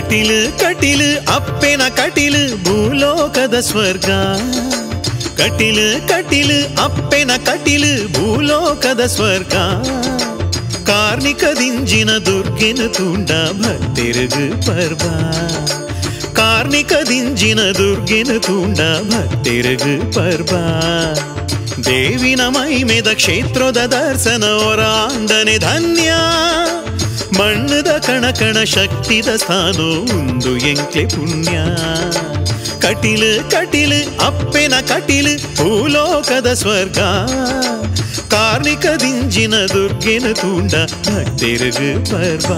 ಕಟಿಲು ಕಟಿಲು ಅಪ್ಪೆನ ಕಟಿಲು ಭೂಲೋಕದ ಸ್ವರ್ಗ. ಕಟಿಲು ಕಟಿಲು ಅಪ್ಪೆನ ಕಟಿಲು ಭೂಲೋಕದ ಸ್ವರ್ಗ. ಕಾರ್ಣಿಕದಿಂಜಿನ ದುರ್ಗಿನ ತೂಂಡ ಭಕ್ತಿರುಗು ಪರ್ವ. ಕಾರ್ಣಿಕದಿಂಜಿನ ದುರ್ಗಿನ ತೂಂಡ ಭಕ್ತಿರುಗು ಪರ್ವ. ದೇವಿನ ಮಹಿಮೆದ ಕ್ಷೇತ್ರದ ದರ್ಶನ ಒರಾಂಡನೆ ಧನ್ಯ. ಮಣ್ಣದ ಕಣ ಕಣ ಶಕ್ತಿದ ಸ್ಥಾನ ಒಂದು ಎಂಕ್ಲೆ ಪುಣ್ಯ. ಕಟಿಲು ಕಟಿಲು ಅಪ್ಪೆನ ಕಟಿಲು ಭೂಲೋಕದ ಸ್ವರ್ಗ. ಕಾರ್ಣಿಕದಿಂಜಿನ ದುರ್ಗಿನ ತೂಂಡ ಭಕ್ತಿರುಗು ಪರ್ವ.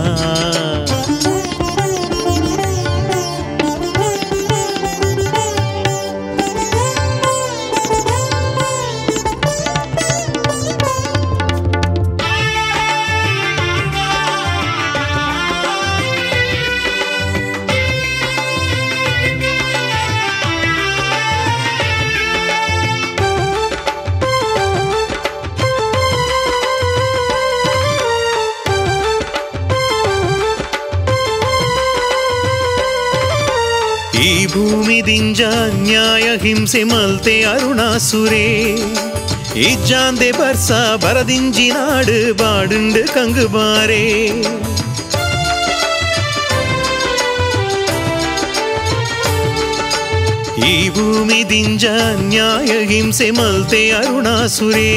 ಈ ಭೂಮಿದಿಂಜ ನ್ಯಾಯ ಹಿಂಸೆ ಮಲ್ತೆ ಅರುಣಾಸುರೇ. ಇಜ್ಜಾಂದೆ ಬರ್ಸ ಬರದಿಂಜಿನಾಡು ಬಾಡುಂಡು ಕಂಗುಬಾರೇ. ಈ ಭೂಮಿದಿಂಜ ನ್ಯಾಯ ಹಿಂಸೆ ಮಲ್ತೆ ಅರುಣಾಸುರೇ.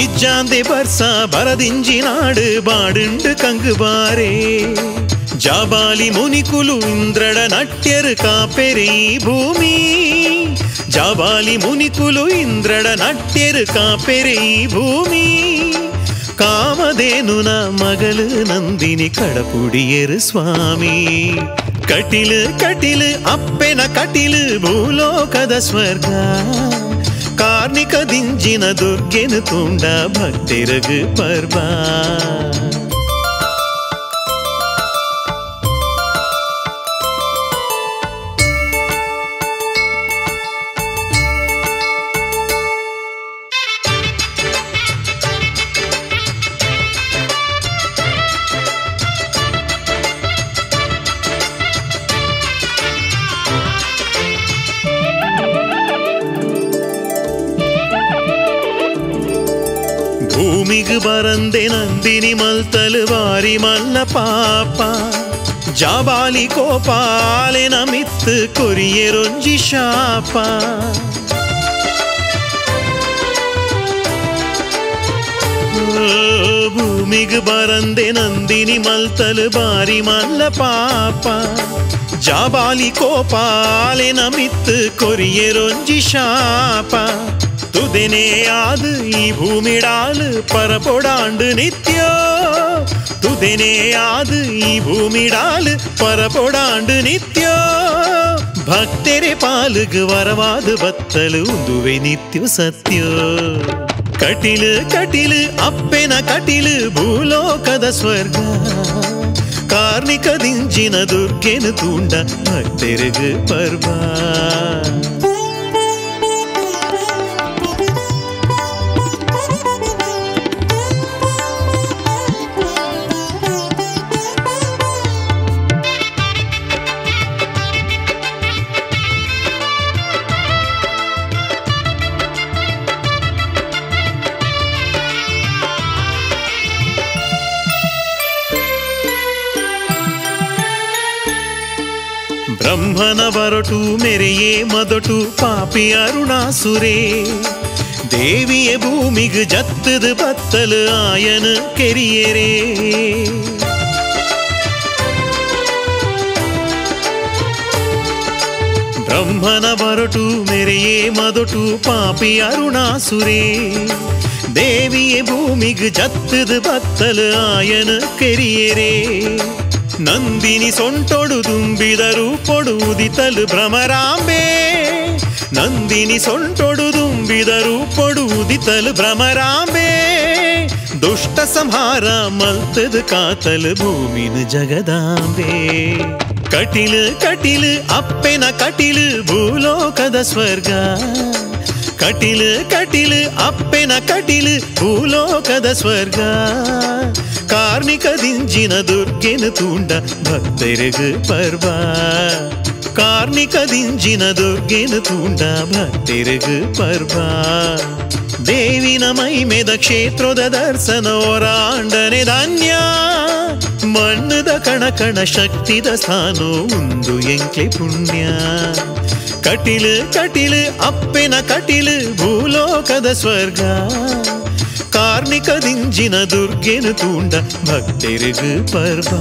ಇಜ್ಜಾಂದೆ ಬರ್ಸ ಬರದಿಂಜಿನಾಡು ಬಾಡುಂಡು ಕಂಗುಬಾರೇ. ಜಾಬಾಲಿ ಮುನಿಕುಲು ಇಂದ್ರಡ ನಟ್ಯರು ಕಾಪೆರೆ ಈ ಭೂಮಿ. ಜಾಬಾಲಿ ಮುನಿಕುಲು ಇಂದ್ರಡ ನಟ್ಯರು ಕಾಪೆರೆ ಈ ಭೂಮಿ. ಕಾಮಧೇನುನ ಮಗಳು ನಂದಿನಿ ಕಡಪುಡಿಯರು ಸ್ವಾಮಿ. ಕಟಿಲು ಕಟಿಲು ಅಪ್ಪೆನ ಕಟಿಲು ಭೂಲೋಕದ ಸ್ವರ್ಗ. ಕಾರ್ಣಿಕದಿಂಜಿನ ದುರ್ಗೆನ ತೂಂಡ ಭಕ್ತಿರುಗು ಪರ್ವ. ಭೂಮಿಗೆ ಬರಂದೆ ನಂದಿನಿ ಮಲ್ತಲು ವಾರಿ ಮಲ್ಲ ಪಾಪ. ಜಾಬಾಲಿ ಕೋಪಾಲೆನ ಮಿತ್ತು ಕೊರಿಯರೊಂಜಿ ಶಾಪ. ಭೂಮಿಗೆ ಬರಂದೆ ನಂದಿನಿ ಮಲ್ತಲು ಬಾರಿ ಮಲ್ಲ ಪಾಪ. ಜಾಬಾಲಿ ಕೋಪಾಲೆನ ಮಿತ್ತು ಕೊರಿಯರೊಂಜಿ ಶಾಪ. ತುದೆನೇ ಆದು ಈ ಭೂಮಿಡಾಲು ಪರಪೊಡಾಂಡು ನಿತ್ಯ. ತುದೆನೇ ಆದು ಈ ಭೂಮಿಡಾಲು ಪರಪೊಡಾಂಡು ನಿತ್ಯ. ಭಕ್ತೆರೆ ಪಾಲುಗು ವರವಾದ ಬತ್ತಲು ಉಂದುವೆ ನಿತ್ಯ ಸತ್ಯ. ಕಟಿಲು ಕಟಿಲು ಅಪ್ಪೆನ ಕಟಿಲು ಭೂಲೋಕದ ಸ್ವರ್ಗ. ಕಾರ್ಣಿಕದಿಂಜಿನ ದುರ್ಗೆನ ತೂಂಡ ಭಕ್ತೆರುಗು ಪರ್ವ. ಬ್ರಹ್ಮನ ಬರಟು ಮೆರೆಯೇ ಮದಟು ಪಾಪಿ ಅರುಣಾಸುರೇ. ದೇವಿಯ ಭೂಮಿಗೆ ಜತ್ತದು ಬತ್ತಲು ಆಯನ ಕೆರಿಯರೇ. ಬ್ರಹ್ಮನ ಬರಟು ಮೆರೆಯೇ ಮದಟು ಪಾಪಿ ಅರುಣಾಸುರೇ. ದೇವಿಯ ಭೂಮಿಗೆ ಜತ್ತದು ಬತ್ತಲು ಆಯನ ಕೆರಿಯರೇ. ನಂದಿನಿ ಸೊಂಟೊಡು ದುಂಬಿದ ರೂಪೊಡು ಉದಿತಲು ಭ್ರಮರಾಂಬೆ. ನಂದಿನಿ ಸೊಂಟೊಡು ದುಂಬಿದ ರೂಪೊಡು ಉದಿತಲು ಭ್ರಮರಾಂಬೆ. ದುಷ್ಟ ಸಂಹಾರ ಮಲ್ತದ ಕಾತಲು ಭೂಮಿನ ಜಗದಾಂಬೆ. ಕಟಿಲು ಕಟಿಲು ಅಪ್ಪೆನ ಕಟಿಲು ಭೂಲೋಕದ ಸ್ವರ್ಗ. ಕಟಿಲು ಕಟಿಲು ಅಪ್ಪೆನ ಕಟಿಲು ಭೂಲೋಕದ ಸ್ವರ್ಗ. ಕಾರ್ಣಿಕದಿಂಜಿನ ದುರ್ಗೆನು ತೂಂಡ ಭಕ್ತರಿಗು ಪರ್ವ ಕಾರ್ಣಿಕದಿಂಜಿನ ದುರ್ಗೆನು ತೂಂಡ ಭಕ್ತರಿಗು ಪರ್ವ ದೇವಿನ ಮೈಮೆದ ಕ್ಷೇತ್ರದ ದರ್ಶನ ಒರಾಂಡನೆ ಧಾನ್ಯ ಮಣ್ಣದ ಕಣ ಶಕ್ತಿದ ಸ್ಥಾನೋ ಒಂದು ಎಂಕ್ಲೆ ಪುಣ್ಯ ಕಟಿಲು ಕಟಿಲು ಅಪ್ಪೆನ ಕಟಿಲು ಭೂಲೋಕದ ಸ್ವರ್ಗ ಕಾರ್ಣಿಕದಿಂಜಿನ ದುರ್ಗೆನು ತೂಂಡ ಭಕ್ತರಿಗು ಪರ್ವ